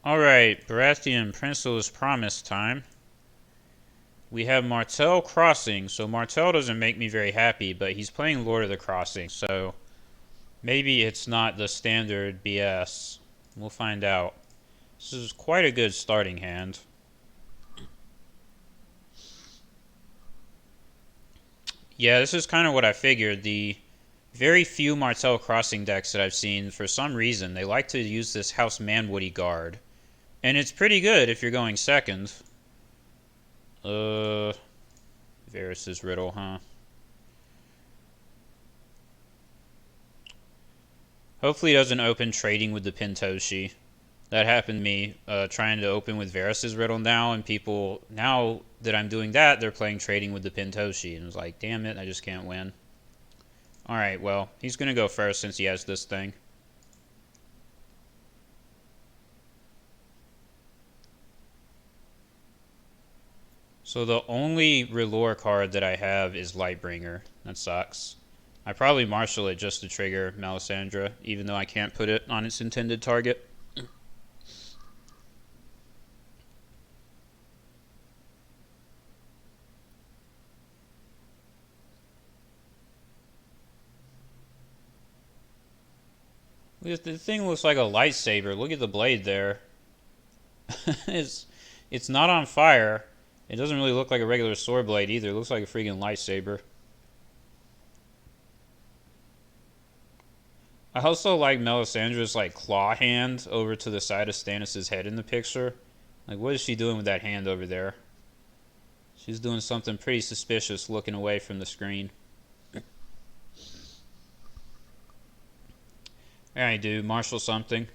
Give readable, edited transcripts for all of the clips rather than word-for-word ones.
Alright, Baratheon Princel's Promise time. We have Martell Crossing, so Martell doesn't make me very happy, but he's playing Lord of the Crossing, so maybe it's not the standard BS. We'll find out. This is quite a good starting hand. Yeah, this is kind of what I figured. The very few Martell Crossing decks that I've seen, for some reason, they like to use this House Manwoody Guard. And it's pretty good if you're going second. Varys's Riddle, huh? Hopefully it doesn't open trading with the Pintoshi. That happened to me trying to open with Varys's Riddle now, and people, now that I'm doing that, they're playing trading with the Pintoshi. And it was like, damn it, I just can't win. Alright, well, he's going to go first since he has this thing. So the only Relore card that I have is Lightbringer. That sucks. I probably marshal it just to trigger Melisandre, even though I can't put it on its intended target. The thing looks like a lightsaber. Look at the blade there. it's not on fire. It doesn't really look like a regular sword blade either. It looks like a freaking lightsaber. I also like Melisandre's like claw hand over to the side of Stannis' head in the picture. Like, what is she doing with that hand over there? She's doing something pretty suspicious looking away from the screen. I do. Marshal something.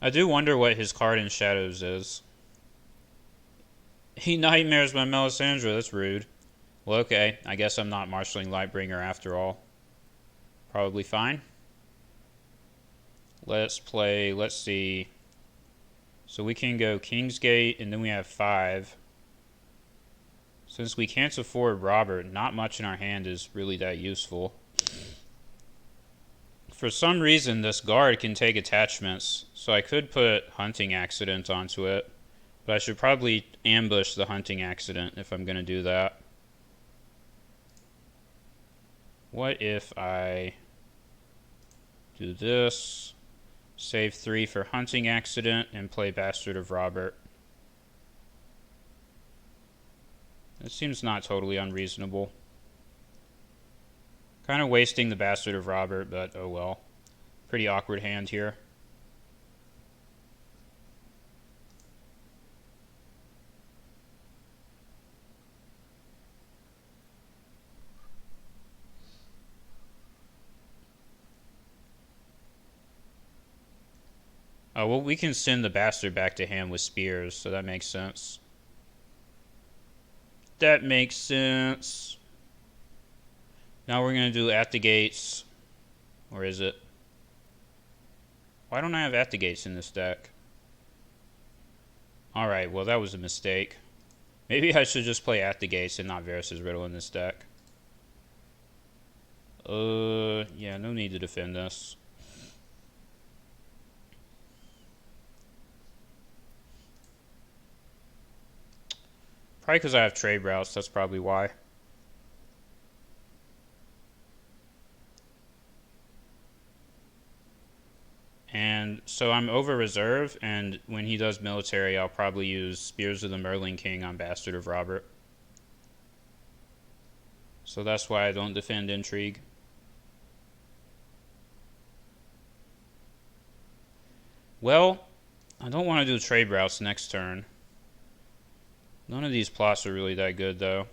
I do wonder what his card in Shadows is. He nightmares my Melisandre. That's rude. Well, okay. I guess I'm not marshaling Lightbringer after all. Probably fine. Let's play. Let's see. So we can go Kingsgate, and then we have 5. Since we can't afford Robert, not much in our hand is really that useful. For some reason, this guard can take attachments, so I could put Hunting Accident onto it. But I should probably ambush the Hunting Accident if I'm going to do that. What if I do this, save 3 for Hunting Accident, and play Bastard of Robert? It seems not totally unreasonable. Kind of wasting the Bastard of Robert, but oh well. Pretty awkward hand here. Oh, well, we can send the Bastard back to hand with spears, so that makes sense. That makes sense. Now we're going to do At the Gates. Or is it? Why don't I have At the Gates in this deck? Alright, well that was a mistake. Maybe I should just play At the Gates and not Varys's Riddle in this deck. Yeah, no need to defend this. Probably because I have trade routes, that's probably why. And so I'm over reserve, and when he does military, I'll probably use Spears of the Merling King on Bastard of Robert. So that's why I don't defend Intrigue. Well, I don't want to do trade routes next turn. None of these plots are really that good, though.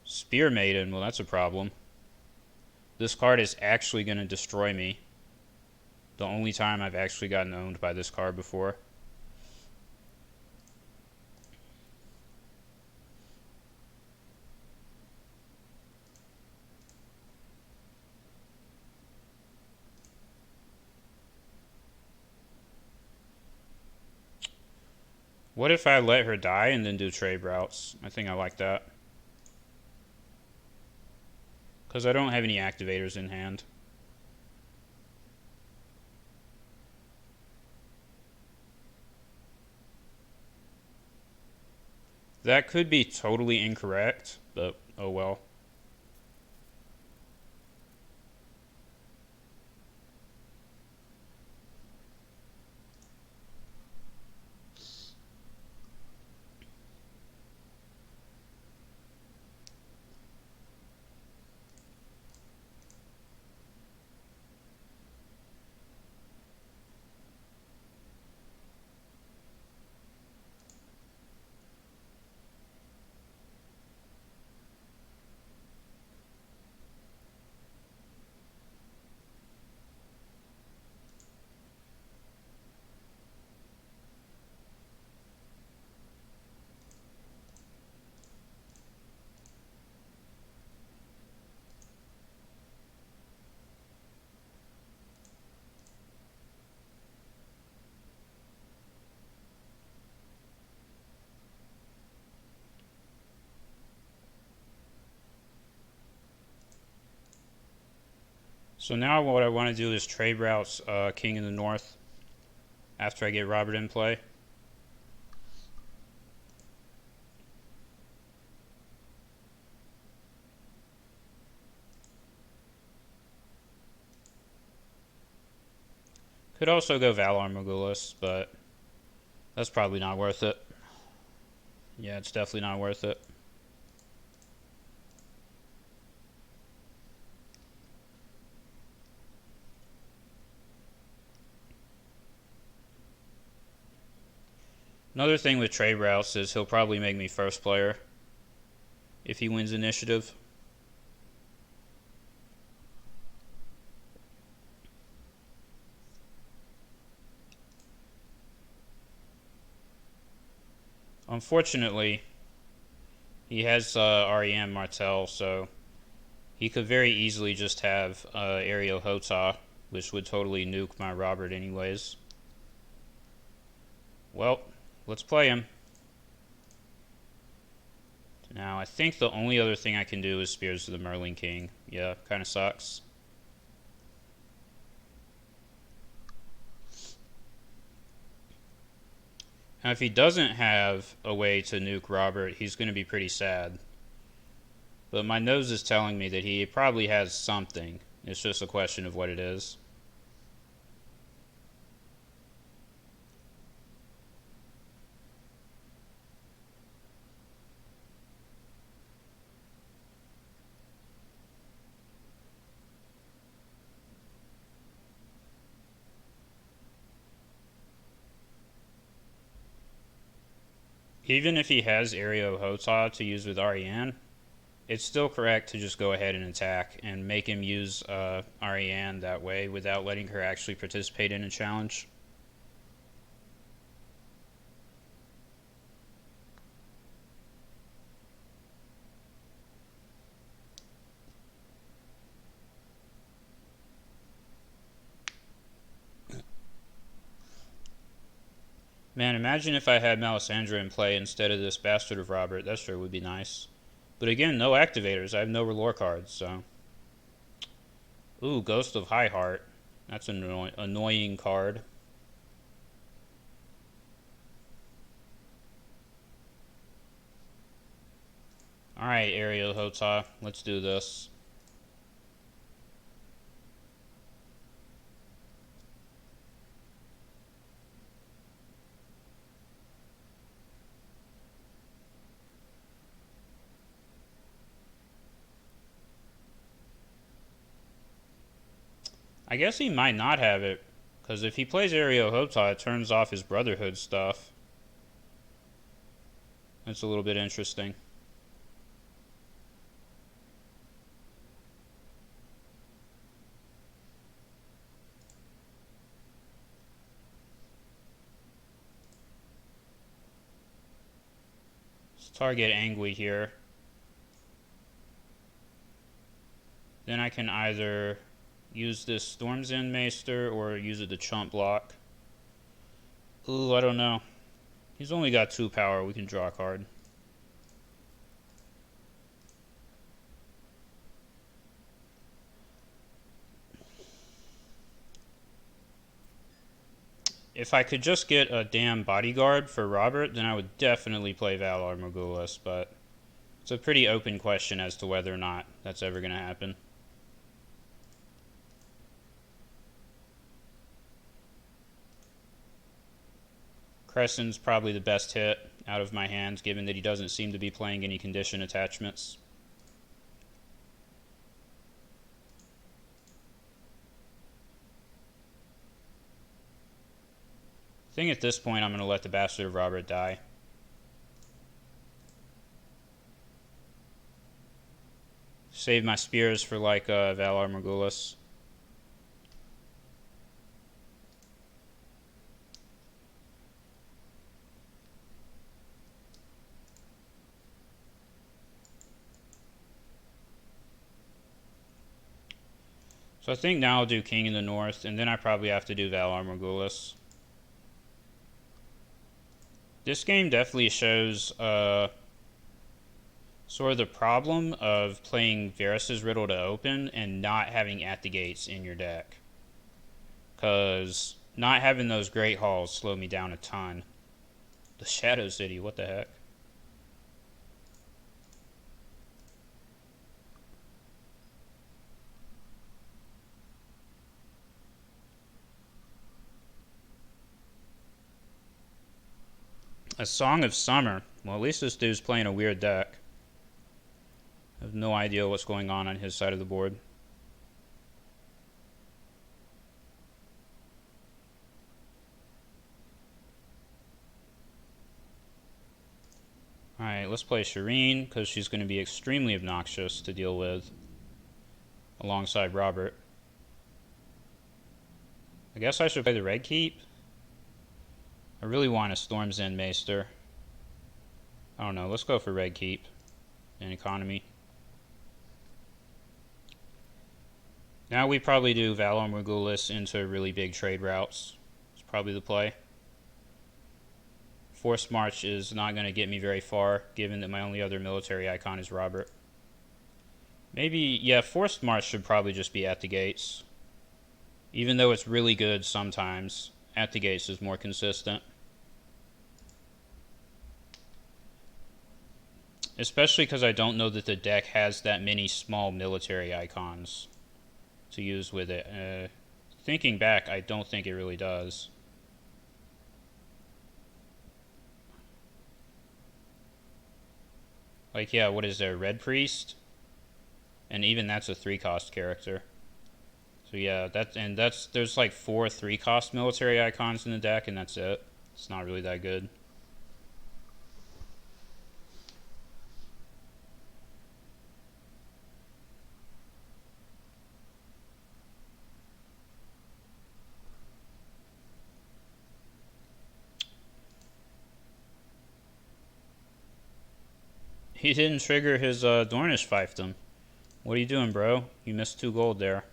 Spear Maiden, well, that's a problem. This card is actually going to destroy me. The only time I've actually gotten owned by this card before. What if I let her die and then do trade routes? I think I like that. Because I don't have any activators in hand. That could be totally incorrect, but oh well. So now what I want to do is trade routes King in the North after I get Robert in play. Could also go Valar Morghulis, but that's probably not worth it. Yeah, it's definitely not worth it. Another thing with trade routes is he'll probably make me first player if he wins initiative. Unfortunately, he has REM Martell, so he could very easily just have Ariel Hotah, which would totally nuke my Robert anyways. Well, let's play him. Now, I think the only other thing I can do is Spears of the Merling King. Yeah, kind of sucks. Now, if he doesn't have a way to nuke Robert, he's going to be pretty sad. But my nose is telling me that he probably has something. It's just a question of what it is. Even if he has Ariel Hotah to use with Ariane, it's still correct to just go ahead and attack and make him use Ariane that way without letting her actually participate in a challenge. Man, imagine if I had Melisandre in play instead of this Bastard of Robert. That sure would be nice. But again, no activators. I have no lore cards, so... Ooh, Ghost of High Heart. That's an annoying card. Alright, Ariel Hotah. Let's do this. I guess he might not have it, because if he plays Ariel Hotah, it turns off his Brotherhood stuff. That's a little bit interesting. Let's target Angui here. Then I can either use this Storm's End Maester or use it to chump block. Ooh, I don't know. He's only got 2 power. We can draw a card. If I could just get a damn bodyguard for Robert, then I would definitely play Valar Morghulis, but it's a pretty open question as to whether or not that's ever going to happen. Crescent's probably the best hit out of my hands, given that he doesn't seem to be playing any condition attachments. I think at this point I'm going to let the Bastard of Robert die. Save my spears for like Valar Morghulis. So I think now I'll do King in the North, and then I probably have to do Valar Morghulis. This game definitely shows sort of the problem of playing Varys' Riddle to open and not having At the Gates in your deck. Because not having those Great Halls slowed me down a ton. The Shadow City, what the heck? A Song of Summer. Well, at least this dude's playing a weird deck. I have no idea what's going on his side of the board. Alright, let's play Shireen, because she's going to be extremely obnoxious to deal with alongside Robert. I guess I should play the Red Keep. I really want a Storm's End Maester. I don't know, let's go for Red Keep and economy. Now we probably do Valar Morghulis into really big trade routes. It's probably the play. Forced March is not going to get me very far, given that my only other military icon is Robert. Maybe, yeah, Forced March should probably just be At the Gates. Even though it's really good sometimes, At the Gates is more consistent. Especially because I don't know that the deck has that many small military icons to use with it. Thinking back, I don't think it really does. Like, yeah, what is there? Red Priest? And even that's a 3-cost character. So yeah, there's like 4 3-cost military icons in the deck, and that's it. It's not really that good. He didn't trigger his Dornish fiefdom. What are you doing, bro? You missed 2 gold there.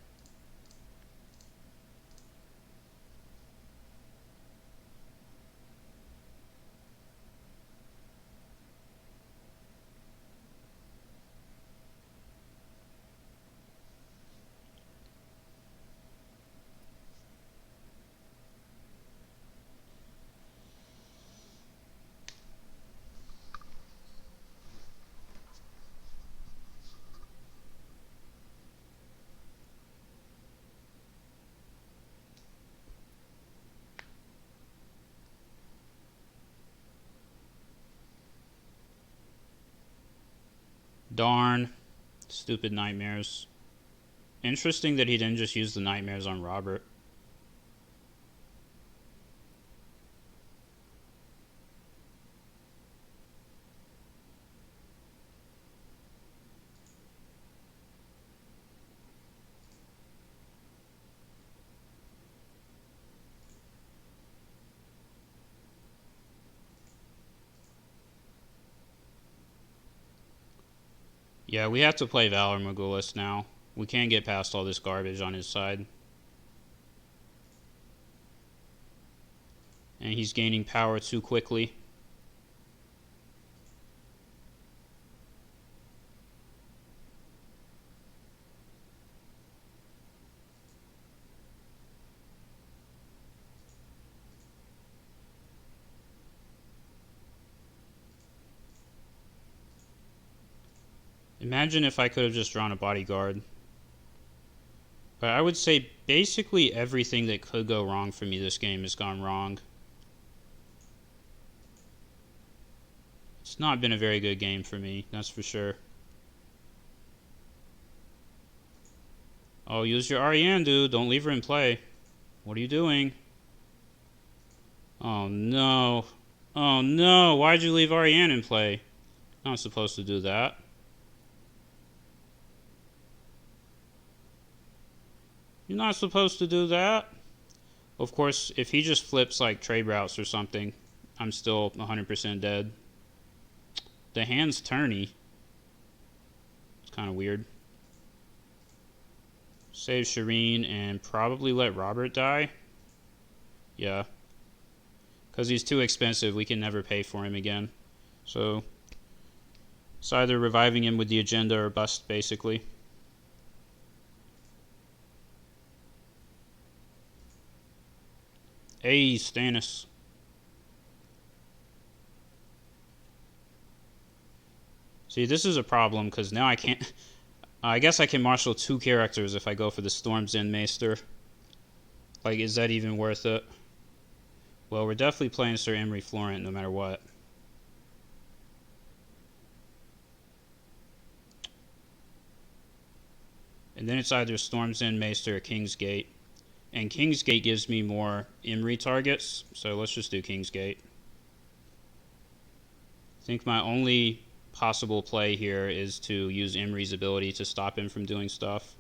Darn. Stupid nightmares. Interesting that he didn't just use the nightmares on Robert. Yeah, we have to play Valar Morghulis now. We can't get past all this garbage on his side. And he's gaining power too quickly. Imagine if I could have just drawn a bodyguard. But I would say basically everything that could go wrong for me this game has gone wrong. It's not been a very good game for me, that's for sure. Oh, use your Ariane, dude. Don't leave her in play. What are you doing? Oh, no. Oh, no. Why'd you leave Ariane in play? Not supposed to do that. You're not supposed to do that. Of course, if he just flips like trade routes or something, I'm still 100% dead. The hand's turny. It's kind of weird. Save Shireen and probably let Robert die. Yeah. Because he's too expensive, we can never pay for him again. So, it's either reviving him with the agenda or bust, basically. Hey, Stannis. See, this is a problem, because now I can't... I guess I can marshal 2 characters if I go for the Storm's End Maester. Like, is that even worth it? Well, we're definitely playing Sir Imry Florent no matter what. And then it's either Storm's End Maester or Kingsgate. And Kingsgate gives me more Imry targets, so let's just do Kingsgate. I think my only possible play here is to use Imry's ability to stop him from doing stuff.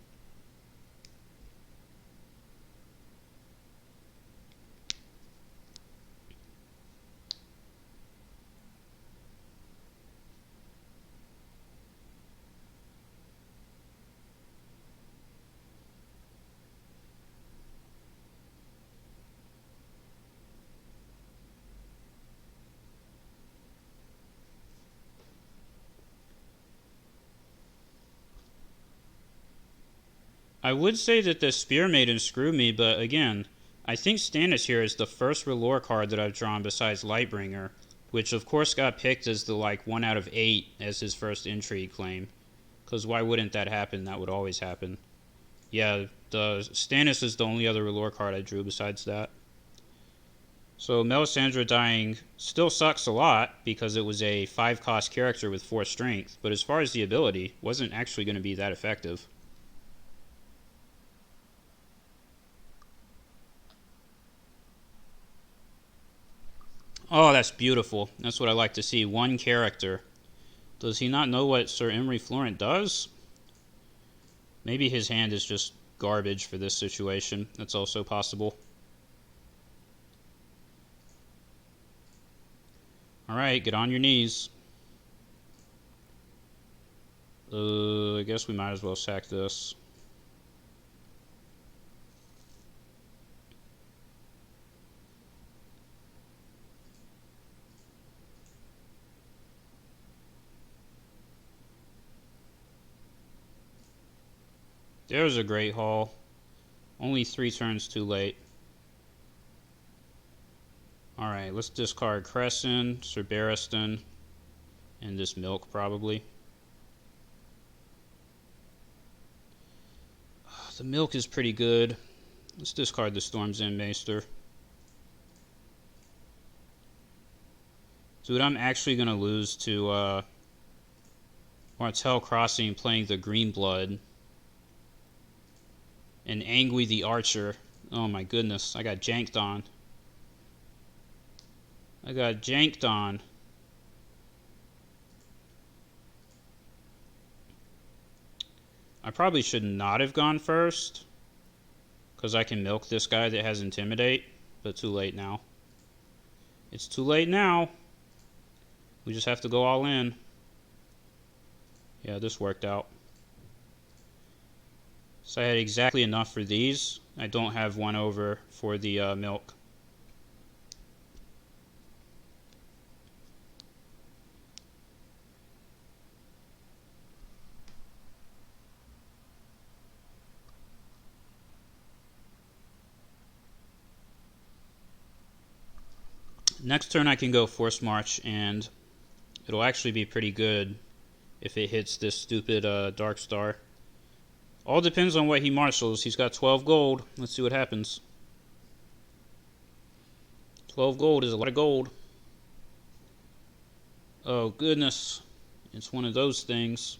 I would say that the Spearmaiden screwed me, but again, I think Stannis here is the first R'hllor card that I've drawn besides Lightbringer, which of course got picked as the 1 out of 8 as his first intrigue claim. Because why wouldn't that happen? That would always happen. Yeah, the Stannis is the only other R'hllor card I drew besides that. So Melisandre dying still sucks a lot because it was a 5-cost character with 4 strength, but as far as the ability, wasn't actually going to be that effective. Oh, that's beautiful. That's what I like to see. 1 character. Does he not know what Sir Imry Florent does? Maybe his hand is just garbage for this situation. That's also possible. Alright, get on your knees. I guess we might as well sack this. There's a great haul. Only 3 turns too late. Alright, let's discard Crescent, Sir Barristan, and this Milk probably. The Milk is pretty good. Let's discard the Storm's End Maester. Dude, I'm actually going to lose to Martell Crossing playing the Green Blood. And Angui the Archer. Oh my goodness, I got janked on. I got janked on. I probably should not have gone first, because I can milk this guy that has Intimidate, but too late now. It's too late now. We just have to go all in. Yeah, this worked out. So I had exactly enough for these. I don't have 1 over for the milk. Next turn I can go Force March, and it'll actually be pretty good if it hits this stupid Dark Star. All depends on what he marshals. He's got 12 gold. Let's see what happens. 12 gold is a lot of gold. Oh, goodness. It's one of those things.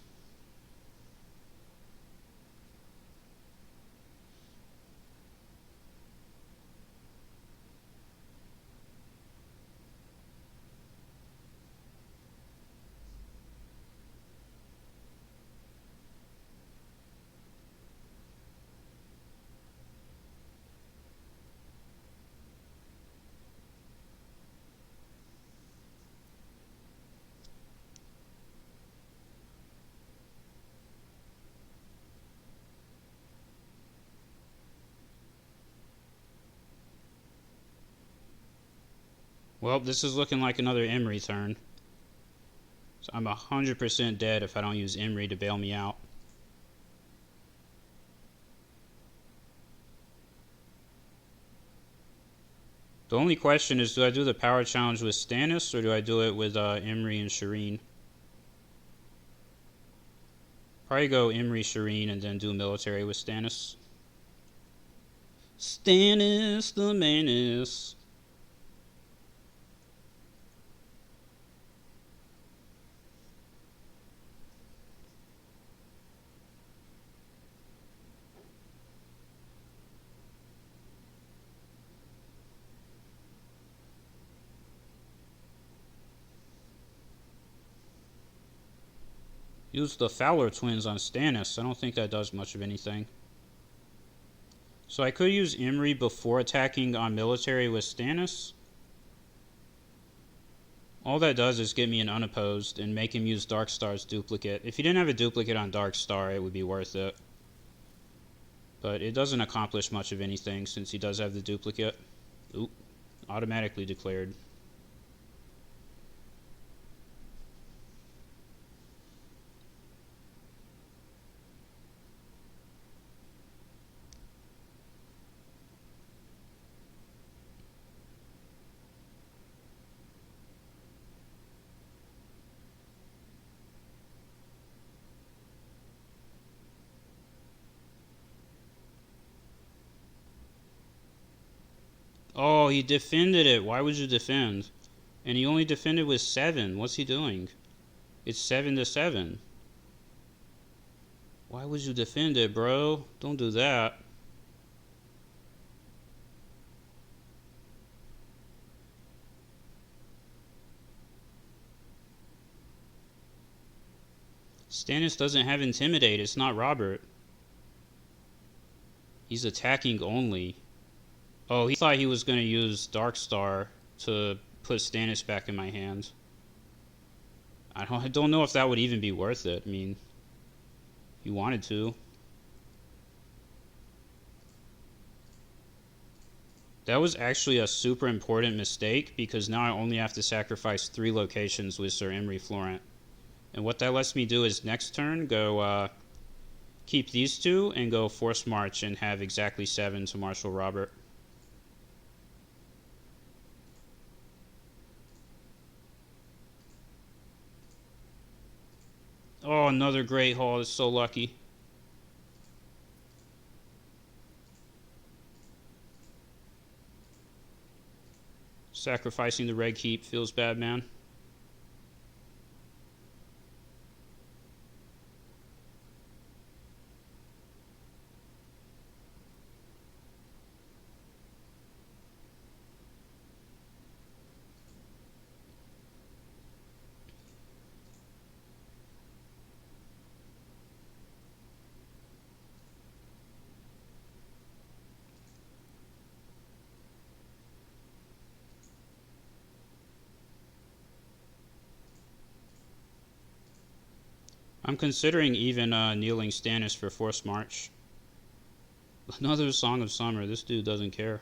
Well, this is looking like another Emery turn. So I'm 100% dead if I don't use Emery to bail me out. The only question is, do I do the power challenge with Stannis, or do I do it with Emery and Shireen? Probably go Emery, Shireen, and then do military with Stannis. Stannis the Manus. Use the Fowler twins on Stannis. I don't think that does much of anything. So I could use Emery before attacking on military with Stannis. All that does is get me an unopposed and make him use Darkstar's duplicate. If he didn't have a duplicate on Darkstar, it would be worth it. But it doesn't accomplish much of anything since he does have the duplicate. Oop, automatically declared. Oh, he defended it. Why would you defend? And he only defended with 7. What's he doing? It's 7 to 7. Why would you defend it, bro? Don't do that. Stannis doesn't have Intimidate. It's not Robert. He's attacking only. Oh, he thought he was going to use Darkstar to put Stannis back in my hand. I don't know if that would even be worth it. I mean, he wanted to. That was actually a super important mistake because now I only have to sacrifice 3 locations with Sir Emery Florent. And what that lets me do is next turn go keep these 2 and go Force March and have exactly 7 to Marshal Robert. Oh, another Great Hall. It's so lucky. Sacrificing the Red Keep feels bad, man. I'm considering even kneeling Stannis for Force March. Another Song of Summer. This dude doesn't care.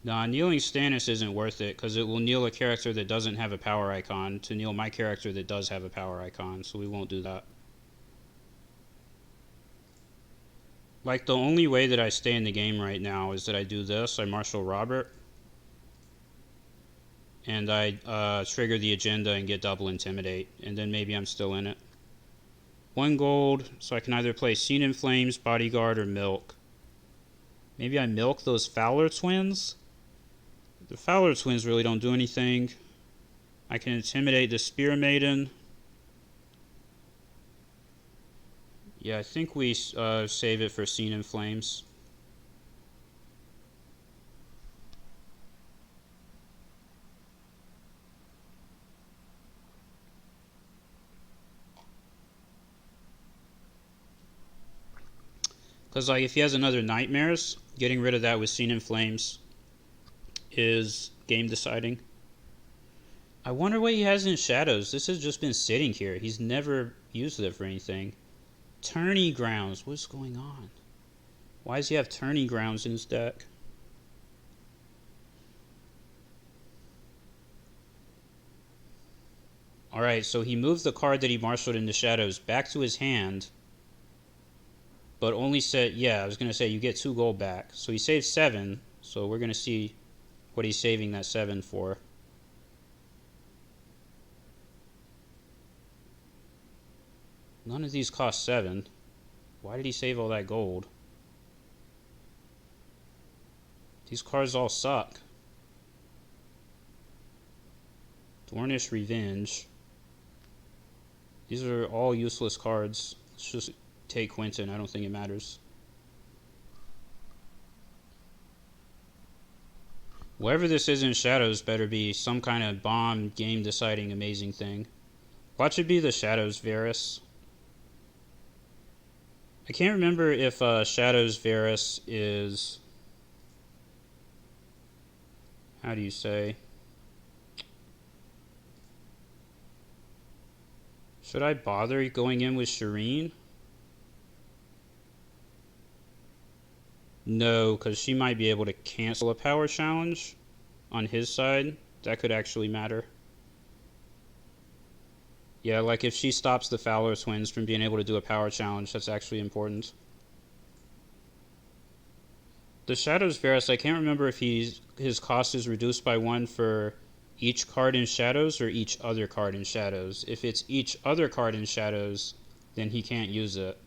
Nah, kneeling Stannis isn't worth it because it will kneel a character that doesn't have a power icon to kneel my character that does have a power icon, so we won't do that. Like, the only way that I stay in the game right now is that I do this. I marshal Robert. And I trigger the agenda and get double intimidate. And then maybe I'm still in it. 1 gold, so I can either play Scene in Flames, Bodyguard, or Milk. Maybe I milk those Fowler twins? The Fowler twins really don't do anything. I can intimidate the Spear Maiden. Yeah, I think we save it for Scene in Flames. Because, like, if he has another Nightmares, getting rid of that with Scene in Flames is game deciding. I wonder what he has in Shadows. This has just been sitting here. He's never used it for anything. Tourney Grounds. What's going on? Why does he have Tourney Grounds in his deck? Alright, so he moved the card that he marshaled into Shadows back to his hand, but only said, yeah, I was going to say you get 2 gold back. So he saved 7, so we're going to see what he's saving that 7 for. None of these cost 7. Why did he save all that gold? These cards all suck. Dornish Revenge. These are all useless cards. Let's just take Quentin. I don't think it matters. Whatever this is in Shadows better be some kind of bomb, game-deciding, amazing thing. Watch it be the Shadows Varys. I can't remember if Shadows Varys is... How do you say? Should I bother going in with Shireen? No, because she might be able to cancel a power challenge on his side. That could actually matter. Yeah, like if she stops the Fowler twins from being able to do a power challenge, that's actually important. The Shadows Varys, I can't remember if his cost is reduced by 1 for each card in Shadows or each other card in Shadows. If it's each other card in Shadows, then he can't use it.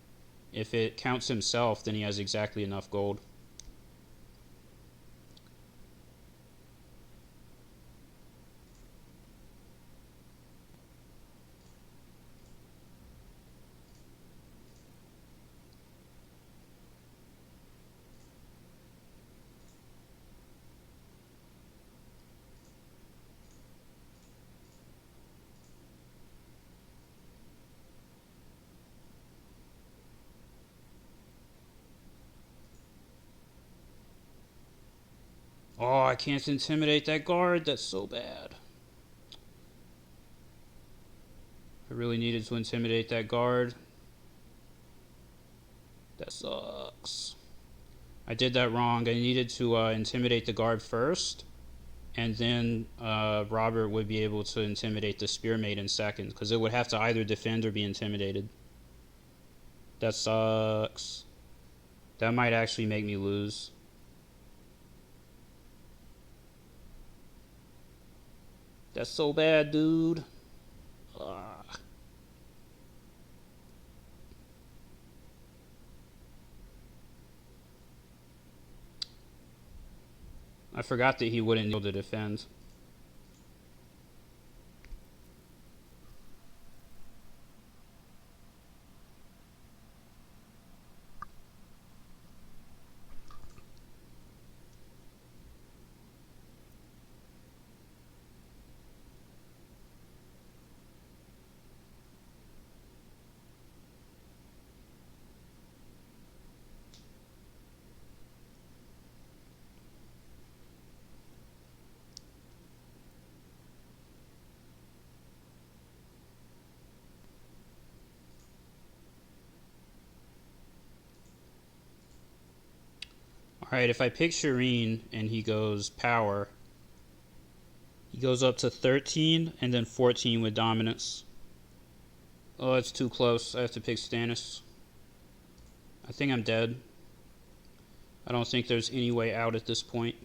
If it counts himself, then he has exactly enough gold. Oh, I can't intimidate that guard. That's so bad. I really needed to intimidate that guard. That sucks. I did that wrong. I needed to intimidate the guard first, and then Robert would be able to intimidate the Spear Maiden second, because it would have to either defend or be intimidated. That sucks. That might actually make me lose. That's so bad, dude. Ugh. I forgot that he wouldn't be able to defend. Alright, if I pick Shireen and he goes power, he goes up to 13 and then 14 with dominance. Oh, it's too close. I have to pick Stannis. I think I'm dead. I don't think there's any way out at this point.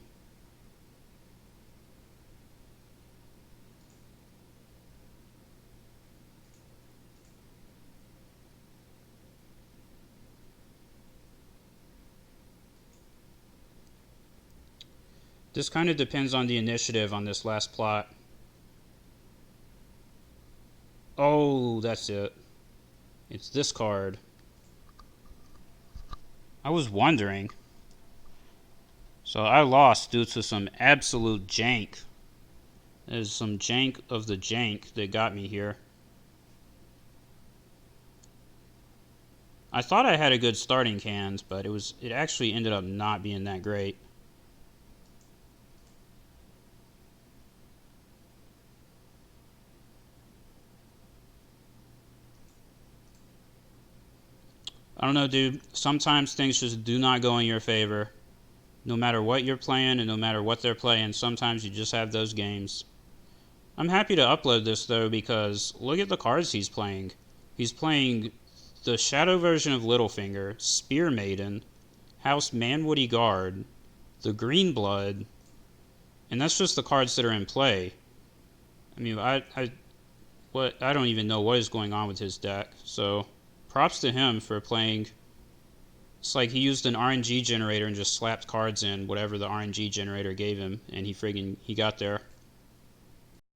This kind of depends on the initiative on this last plot. Oh, that's it. It's this card. I was wondering. So I lost due to some absolute jank. There's some jank of the jank that got me here. I thought I had a good starting hand, but it actually ended up not being that great. I don't know, dude. Sometimes things just do not go in your favor. No matter what you're playing and no matter what they're playing, sometimes you just have those games. I'm happy to upload this, though, because look at the cards he's playing. He's playing the Shadow version of Littlefinger, Spear Maiden, House Manwoody Guard, the Green Blood, and that's just the cards that are in play. I mean, I don't even know what is going on with his deck, so props to him for playing. It's like he used an RNG generator and just slapped cards in whatever the RNG generator gave him, and he got there.